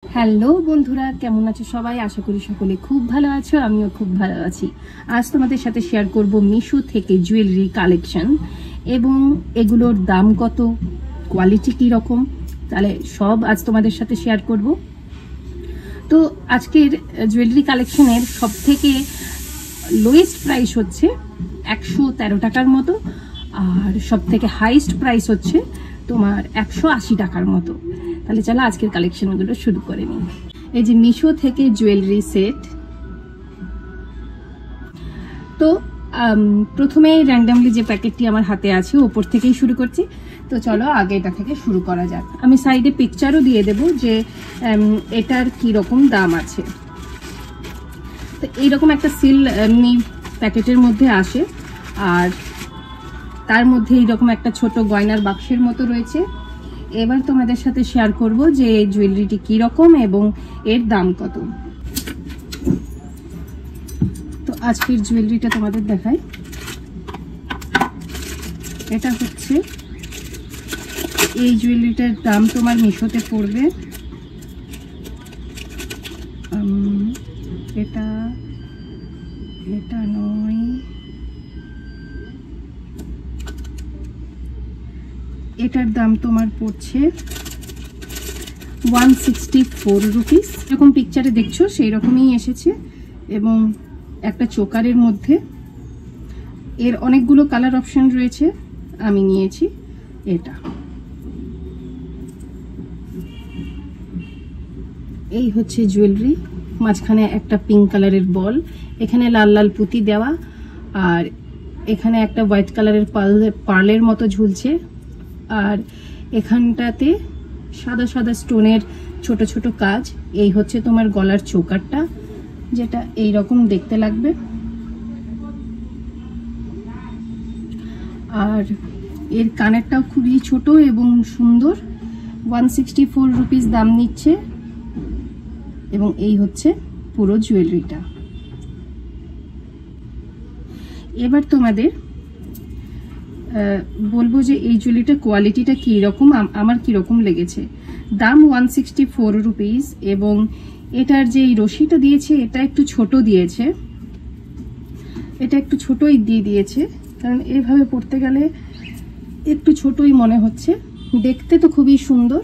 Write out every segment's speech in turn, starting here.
Hello বন্ধুরা, কেমন আছো সবাই? আশা করি সকলে খুব ভালো আছো, আমিও খুব ভালো আছি। আজ তোমাদের সাথে শেয়ার করব মিশো থেকে জুয়েলারি কালেকশন এবং এগুলোর দাম কত, কোয়ালিটি কি রকম, তাহলে সব আজ তোমাদের সাথে শেয়ার করব। তো আজকের জুয়েলারি কালেকশনের সব থেকে লোয়েস্ট প্রাইস হচ্ছে 113 টাকার মতো, আর সব থেকে হাইস্ট প্রাইস হচ্ছে তোমার 180 টাকার মতো। তাহলে চলো আজকের কালেকশনগুলো শুরু করে নিই। এই যে মিশো থেকে জুয়েলারি সেট। তো প্রথমে র্যান্ডামলি যে প্যাকেটটি আমার হাতে আছে ওপর থেকেই শুরু করছি। তো চলো আগে এটা থেকে শুরু করা যাক। আমি সাইডে পিকচারও দিয়ে দেব যে এটার কি রকম দাম আছে। তো এইরকম একটা সিল এমনি প্যাকেটের মধ্যে আসে, আর তার মধ্যে এইরকম একটা ছোট গয়নার বাক্সের মতো রয়েছে। এবার তোমাদের সাথে শেয়ার করব যে জুয়েলারিটি কি রকম এবং এর দাম কত। তো আজকের জুয়েলারিটা তোমাদের দেখাই। এটা হচ্ছে, এই জুয়েলারিটার দাম তোমার মিশোতে পড়বে এটা নয়, এটার দাম তোমার পড়ছে 164 রুপিস। এরকম পিকচারে দেখছো সেই রকমই এসেছে এবং একটা চোকারের মধ্যে। এর অনেকগুলো কালার অপশন রয়েছে, আমি নিয়েছি এটা। এই হচ্ছে জুয়েলারি, মাঝখানে একটা পিঙ্ক কালারের বল, এখানে লাল লাল পুঁতি দেওয়া, আর এখানে একটা হোয়াইট কালারের পার্লের মতো ঝুলছে, আর এখানটাতে সাদা সাদা স্টোনের ছোট ছোট কাজ। এই হচ্ছে তোমার গলার চোকারটা, যেটা এই রকম দেখতে লাগবে। আর এর কানেরটাও খুবই ছোট এবং সুন্দর। 164 রুপিস দাম নিচ্ছে এবং এই হচ্ছে পুরো জুয়েলারিটা। এবার তোমাদের বলবো যে এই জুয়েলারিটার কোয়ালিটিটা কি রকম, আমার কি রকম লেগেছে। দাম 164 রুপিস এবং এটার যে এই রশিটা দিয়েছে এটা একটু ছোট দিয়েছে, এটা একটু ছোটই দিয়ে দিয়েছে, কারণ এইভাবে পড়তে গেলে একটু ছোটই মনে হচ্ছে। দেখতে তো খুবই সুন্দর,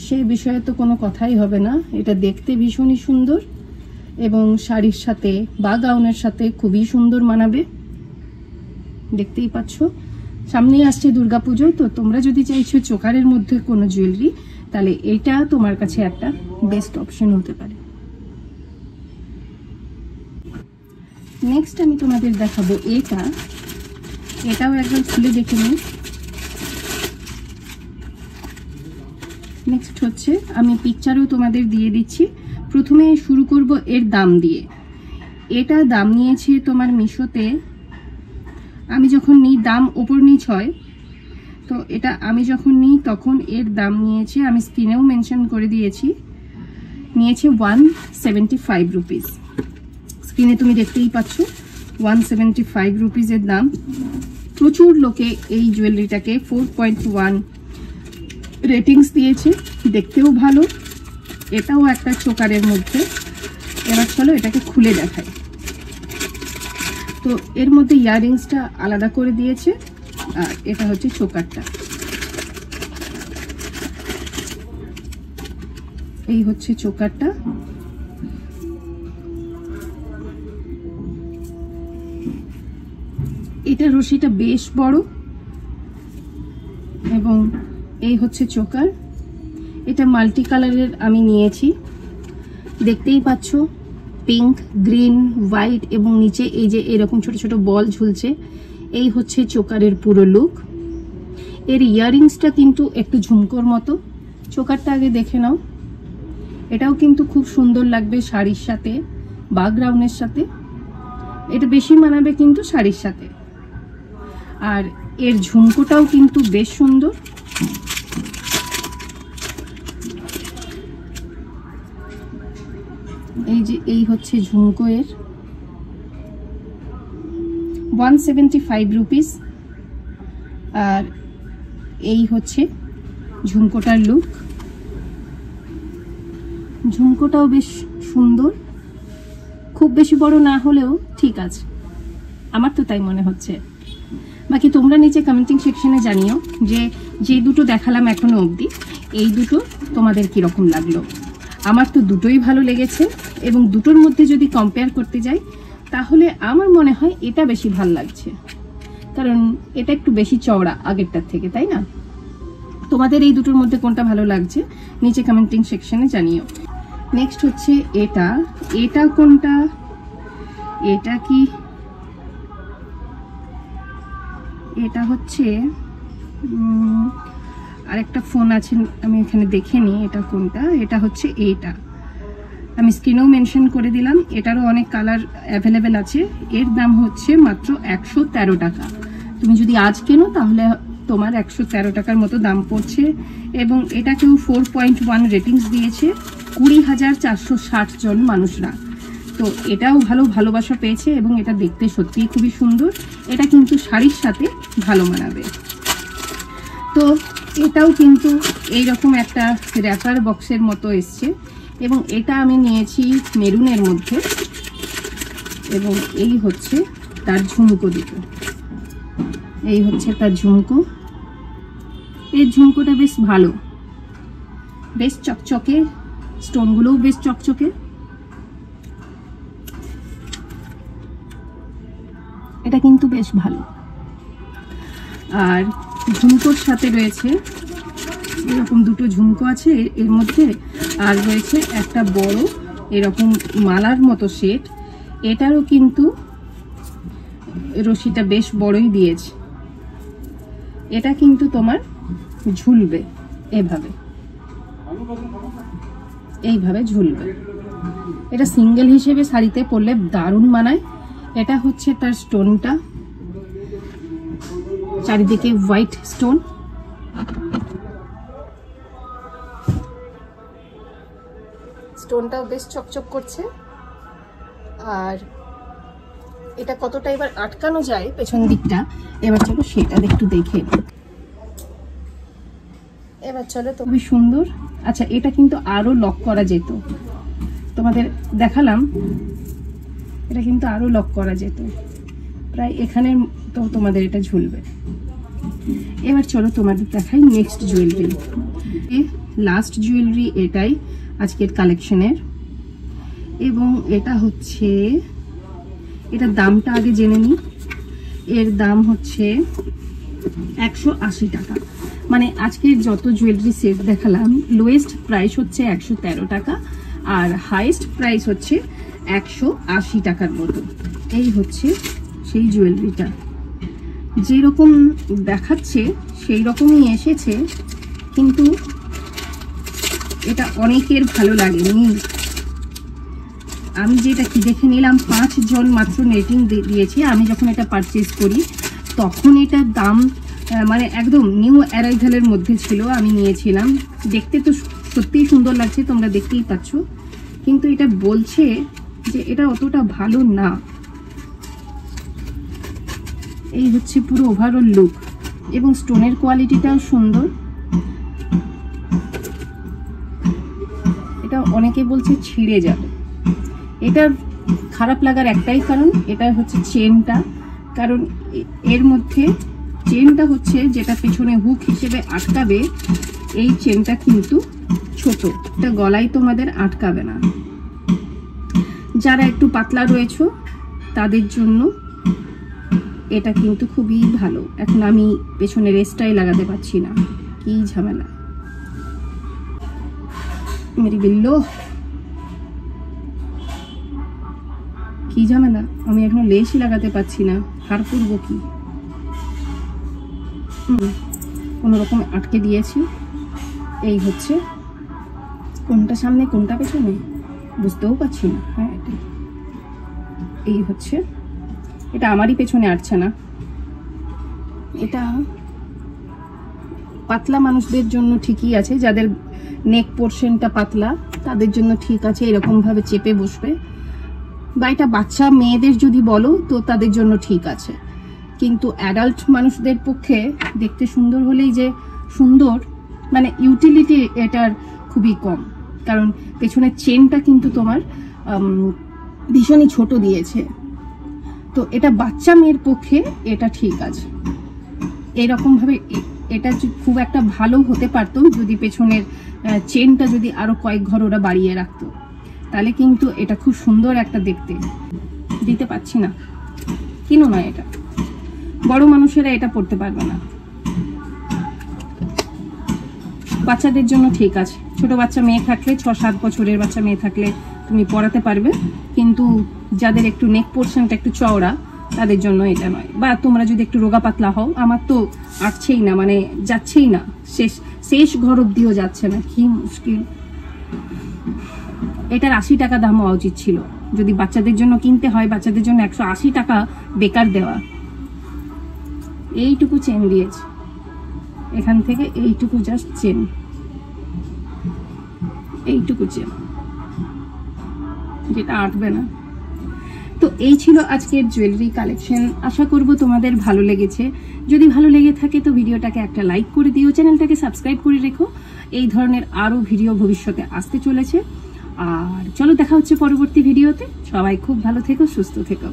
সেই বিষয়ে তো কোনো কথাই হবে না। এটা দেখতে ভীষণই সুন্দর এবং শাড়ির সাথে বা গাউনের সাথে খুবই সুন্দর মানাবে। দেখতেই পাচ্ছ সামনেই আসছে দুর্গাপুজো, তো তোমরা যদি চাইছো চোকারের মধ্যে কোনো জুয়েলারি, তাহলে এটা তোমার কাছে একটা বেস্ট অপশন হতে পারে। নেক্সট আমি তোমাদের দেখাবো এটাও একদম খুলে দেখে নিই। নেক্সট হচ্ছে, আমি পিকচারও তোমাদের দিয়ে দিচ্ছি। প্রথমে শুরু করব এর দাম দিয়ে। এটা দাম নিয়েছে তোমার মিশোতে, আমি যখন নিই দাম ওপর নিচ হয়, তো এটা আমি যখন নিই তখন এর দাম নিয়েছে, আমি স্ক্রিনেও মেনশন করে দিয়েছি, নিয়েছে 175 রুপিস। স্ক্রিনে তুমি দেখতেই পাচ্ছ 175 রুপিসের দাম। প্রচুর লোকে এই জুয়েলারিটাকে 4.1 রেটিংস দিয়েছে, দেখতেও ভালো। এটাও একটা চোকারের মধ্যে। এবার চলো এটাকে খুলে দেখাই। তো এর মধ্যে ইয়াররিংসটা আলাদা করে দিয়েছে, আর এটা হচ্ছে চোকারটা। এই হচ্ছে চোকারটা। এটা রশিটা বেশ বড় এবং এই হচ্ছে চোকার। এটা মাল্টি কালারের আমি নিয়েছি, দেখতেই পাচ্ছ পিঙ্ক, গ্রিন, হোয়াইট এবং নিচে এই যে এরকম ছোট ছোট বল ঝুলছে। এই হচ্ছে চোকারের পুরো লুক। এর ইয়াররিংসটা কিন্তু একটু ঝুমকোর মতো। চোকারটা আগে দেখে নাও, এটাও কিন্তু খুব সুন্দর লাগবে শাড়ির সাথে বা গ্রাউনের সাথে। এটা বেশি মানাবে কিন্তু শাড়ির সাথে। আর এর ঝুমকোটাও কিন্তু বেশ সুন্দর। এই যে এই হচ্ছে ঝুমকো, এর 175 রুপিস। আর এই হচ্ছে ঝুমকোটার লুক। ঝুমকোটাও বেশ সুন্দর, খুব বেশি বড় না হলেও ঠিক আছে, আমার তো তাই মনে হচ্ছে। বাকি তোমরা নিচে কমেন্টিং সেকশনে জানিও যে যে দুটো দেখালাম এখনো অবধি এই দুটো তোমাদের কীরকম লাগলো। আমার তো দুটোই ভালো লেগেছে, এবং দুটোর মধ্যে যদি কম্পেয়ার করতে যাই তাহলে আমার মনে হয় এটা বেশি ভালো লাগছে, কারণ এটা একটু বেশি চওড়া আগেরটার থেকে, তাই না? তোমাদের এই দুটোর মধ্যে কোনটা ভালো লাগছে নিচে কমেন্টিং সেকশনে জানিও। নেক্সট হচ্ছে এটা, এটা কোনটা, এটা কি, এটা হচ্ছে আরেকটা ফোন আছে, আমি এখানে দেখে নিই এটা কোনটা। এটা হচ্ছে এটা, আমি স্ক্রিনেও মেনশন করে দিলাম। এটারও অনেক কালার অ্যাভেলেবেল আছে। এর দাম হচ্ছে মাত্র 113 টাকা। তুমি যদি আজ কেনো তাহলে তোমার 113 টাকার মতো দাম পড়ছে, এবং এটাকেও 4.1 রেটিংস দিয়েছে 20,460 জন মানুষরা। তো এটাও ভালোবাসা পেয়েছে, এবং এটা দেখতে সত্যিই খুবই সুন্দর। এটা কিন্তু শাড়ির সাথে ভালো মানাবে। তো এটাও কিন্তু এইরকম একটা র্যাপার বক্সের মতো এসছে, এবং এটা আমি নিয়েছি মেরুনের মধ্যে, এবং এই হচ্ছে তার ঝুমকো দুটো। এই হচ্ছে তার ঝুমকো। এই ঝুমকোটা বেশ ভালো, বেশ চকচকে, স্টোনগুলোও বেশ চকচকে। এটা কিন্তু বেশ ভালো। আর ঝুমকোর সাথে রয়েছে এরকম দুটো ঝুমকো আছে এর মধ্যে, আর রয়েছে একটা বড় এরকম মালার মতো সেট। এটারও কিন্তু রশিটা বেশ বড়ই দিয়েছে। এটা কিন্তু তোমার ঝুলবে এভাবে, এইভাবে ঝুলবে। এটা সিঙ্গেল হিসেবে শাড়িতে পরলে দারুণ মানায়। এটা হচ্ছে তার স্টোনটা, চারিদিকে হোয়াইট স্টোন। স্টোনটাও বেশ চকচক করছে। আর এটা কতটা এবার আটকানো যায় পেছন দিকটা, এবার চলো সেটা একটু দেখে নিই। এবার চলো, তো খুবই সুন্দর। আচ্ছা, এটা কিন্তু আরো লক করা যেত, তোমাদের দেখালাম। এটা কিন্তু আরো লক করা যেত, প্রায় এখানে তো তোমাদের এটা ঝুলবে। এবার চলো তোমাদের দেখাই নেক্সট জুয়েলারি। লাস্ট জুয়েলারি এটাই আজকের কালেকশনের, এবং এটা হচ্ছে, এটার দামটা আগে জেনে নিই। এর দাম হচ্ছে 180 টাকা। মানে আজকের যত জুয়েলারি সেট দেখালাম, লোয়েস্ট প্রাইস হচ্ছে 113 টাকা, আর হাইয়েস্ট প্রাইস হচ্ছে 180 টাকার মতো। এই হচ্ছে সেই জুয়েলারিটা, যেরকম দেখাচ্ছে সেই রকমই এসেছে, কিন্তু এটা অনেকের ভালো লাগেনি। আমি যেটা কি দেখে নিলাম, 5 জন মাত্র রেটিং দিয়েছে। আমি যখন এটা পারচেজ করি তখন এটার দাম মানে একদম নিউ অ্যারাইভালের মধ্যে ছিল, আমি নিয়েছিলাম। দেখতে তো সত্যিই সুন্দর লাগছে, তোমরা দেখতেই পাচ্ছ, কিন্তু এটা বলছে যে এটা অতটা ভালো না। এই হচ্ছে পুরো ওভারঅল লুক, এবং স্টোনের কোয়ালিটিটাও সুন্দর। এটা অনেকে বলছে ছিঁড়ে যাবে। এটার খারাপ লাগার একটাই কারণ, এটা হচ্ছে চেনটা। কারণ এর মধ্যে চেনটা হচ্ছে যেটা পেছনে হুক হিসেবে আটকাবে, এই চেনটা কিন্তু ছোট, এটা গলায় তোমাদের আটকাবে না। যারা একটু পাতলা রয়েছে তাদের জন্য এটা কিন্তু খুবই ভালো। এখন আমি পেছনে রেস্টটাই লাগাতে পারছি না, কি ঝামেলা মেরি বিল্লো, কি ঝামেলা। আমি এখনো লেসই লাগাতে পারছি না, হার করবো কি? কোনো রকম আটকে দিয়েছি। এই হচ্ছে, কোনটা সামনে কোনটা পেছনে বুঝতেও পারছি না। হ্যাঁ, এই হচ্ছে, এটা আমারই পেছনে আটছে না। এটা পাতলা মানুষদের জন্য ঠিকই আছে, যাদের নেক পোর্শনটা পাতলা তাদের জন্য ঠিক আছে, এরকম ভাবে চেপে বসবে। বা এটা বাচ্চা মেয়েদের যদি বলো তো তাদের জন্য ঠিক আছে, কিন্তু অ্যাডাল্ট মানুষদের পক্ষে দেখতে সুন্দর হলেই যে সুন্দর, মানে ইউটিলিটি এটার খুবই কম। কারণ পেছনের চেনটা কিন্তু তোমার ভীষণই ছোট দিয়েছে। তো এটা বাচ্চা মেয়ের পক্ষে এটা ঠিক আছে। এরকম ভাবে এটা খুব একটা ভালো হতে পারতো যদি পেছনের চেনটা যদি আরো কয়েক ঘর ওরা বাড়িয়ে রাখতো, তাহলে কিন্তু এটা খুব সুন্দর একটা দেখতে। দিতে পারছি না, কিনো না, এটা বড় মানুষেরা এটা পড়তে পারবে না, বাচ্চাদের জন্য ঠিক আছে। ছোট বাচ্চা মেয়ে থাকলে, 6-7 বছরের বাচ্চা মেয়ে থাকলে তুমি পরাতে পারবে, কিন্তু যাদের একটু নেক পোর্শনটা একটু চওড়া তাদের জন্য এটা নয়। বা তোমরা যদি একটু রোগা পাতলা হও, আমার তো আটছেই না, মানে যাচ্ছেই না, শেষ ঘর অব্দিও যাচ্ছে না, কি মুশকিল। এটার 80 টাকা দাম হওয়া উচিত ছিল। যদি বাচ্চাদের জন্য কিনতে হয়, বাচ্চাদের জন্য 180 টাকা বেকার দেওয়া। এইটুকু চেন দিয়েছে, এখান থেকে এইটুকু জাস্ট চেন, এইটুকু চেন, যেটা আটবে না। তো এই ছিল আজকের জুয়েলারি কালেকশন। আশা করব তোমাদের ভালো লেগেছে। যদি ভালো লেগে থাকে তো ভিডিওটাকে একটা লাইক করে দিও, চ্যানেলটাকে সাবস্ক্রাইব করে রেখো। এই ধরনের আরো ভিডিও ভবিষ্যতে আসতে চলেছে। আর চলো দেখা হচ্ছে পরবর্তী ভিডিওতে। সবাই খুব ভালো থেকো, সুস্থ থেকো।